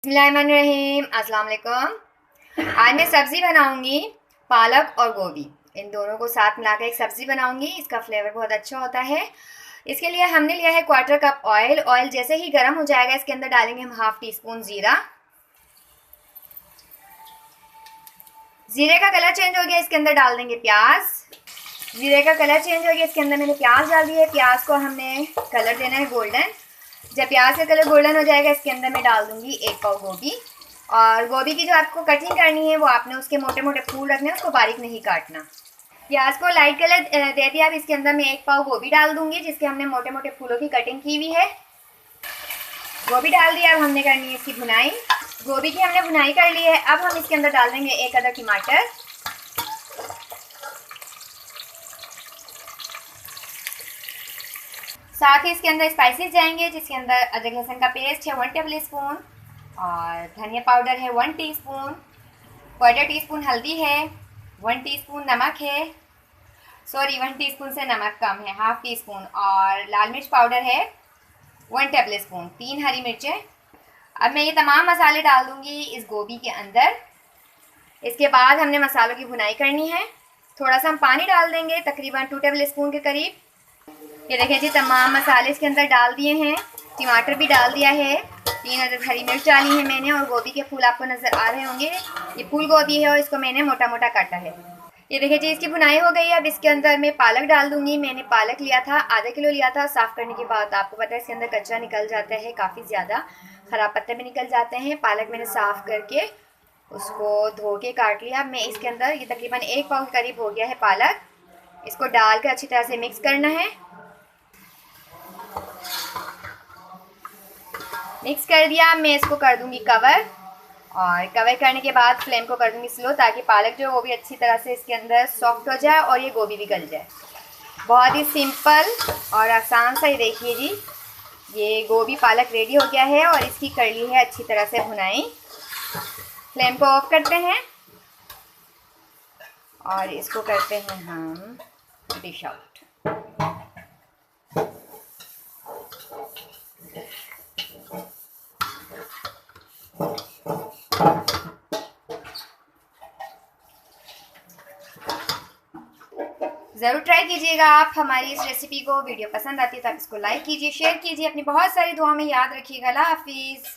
बिस्मिल्लाहिर्रहमानिर्रहीम। अस्सलाम वालेकुम। आज मैं सब्ज़ी बनाऊंगी पालक और गोभी, इन दोनों को साथ मिलाकर एक सब्ज़ी बनाऊंगी। इसका फ्लेवर बहुत अच्छा होता है। इसके लिए हमने लिया है 1/4 कप ऑयल। ऑयल जैसे ही गर्म हो जाएगा इसके अंदर डालेंगे हम 1/2 टीस्पून ज़ीरा। ज़ीरे का कलर चेंज हो गया, इसके अंदर डाल देंगे प्याज। ज़ीरे का कलर चेंज हो गया, इसके अंदर मैंने प्याज डाल दिया है। प्याज को हमने कलर देना है गोल्डन। जब प्याज का कलर गोल्डन हो जाएगा इसके अंदर मैं डाल दूंगी 1 पाव गोभी। और गोभी की जो आपको कटिंग करनी है वो आपने उसके मोटे मोटे फूल रखने हैं, उसको बारीक नहीं काटना। प्याज को लाइट कलर दे दिया। अब इसके अंदर मैं 1 पाव गोभी डाल दूंगी जिसके हमने मोटे मोटे फूलों की कटिंग की हुई है। गोभी डाल दिया। अब हमने करनी है इसकी भुनाई। गोभी की हमने भुनाई कर ली है। अब हम इसके अंदर डाल देंगे 1 अदद टमाटर। साथ ही इसके अंदर स्पाइसेस जाएंगे जिसके अंदर अदरक लहसुन का पेस्ट है 1 टेबल स्पून, और धनिया पाउडर है 1 टीस्पून, 1/4 टीस्पून हल्दी है, 1 टीस्पून नमक है, 1 टीस्पून से नमक कम है, 1/2 टीस्पून, और लाल मिर्च पाउडर है 1 टेबल स्पून, 3 हरी मिर्चें। अब मैं ये तमाम मसाले डाल दूँगी इस गोभी के अंदर। इसके बाद हमने मसालों की भुनाई करनी है। थोड़ा सा हम पानी डाल देंगे, तकरीबन 2 टेबल स्पून के करीब। ये देखिए जी, तमाम मसाले इसके अंदर डाल दिए हैं। टमाटर भी डाल दिया है, 3 अदद हरी मिर्च डाली है मैंने, और गोभी के फूल आपको नज़र आ रहे होंगे। ये फूल गोभी है और इसको मैंने मोटा मोटा काटा है। ये देखिए जी, इसकी भुनाई हो गई है। अब इसके अंदर मैं पालक डाल दूंगी। मैंने पालक लिया था, आधा किलो लिया था। साफ़ करने के बाद आपको पता है इसके अंदर कच्चा निकल जाता है, काफ़ी ज़्यादा ख़राब पत्ते भी निकल जाते हैं। पालक मैंने साफ़ करके उसको धो के काट लिया। अब मैं इसके अंदर, ये तकरीबन 1 पाव के करीब हो गया है पालक, इसको डाल कर अच्छी तरह से मिक्स करना है। मिक्स कर दिया। मैं इसको कर दूंगी कवर, और कवर करने के बाद फ्लेम को कर दूंगी स्लो, ताकि पालक जो वो भी अच्छी तरह से इसके अंदर सॉफ्ट हो जाए और ये गोभी भी गल जाए। बहुत ही सिंपल और आसान सा, ये देखिए जी, ये गोभी पालक रेडी हो गया है और इसकी कर ली है अच्छी तरह से भुनाई। फ्लेम को ऑफ करते हैं और इसको करते हैं हम डिश आउट। ज़रूर ट्राई कीजिएगा आप हमारी इस रेसिपी को। वीडियो पसंद आती है तो आप इसको लाइक कीजिए, शेयर कीजिए, अपनी बहुत सारी दुआ में याद रखिएगा। अल्लाह हाफिज़।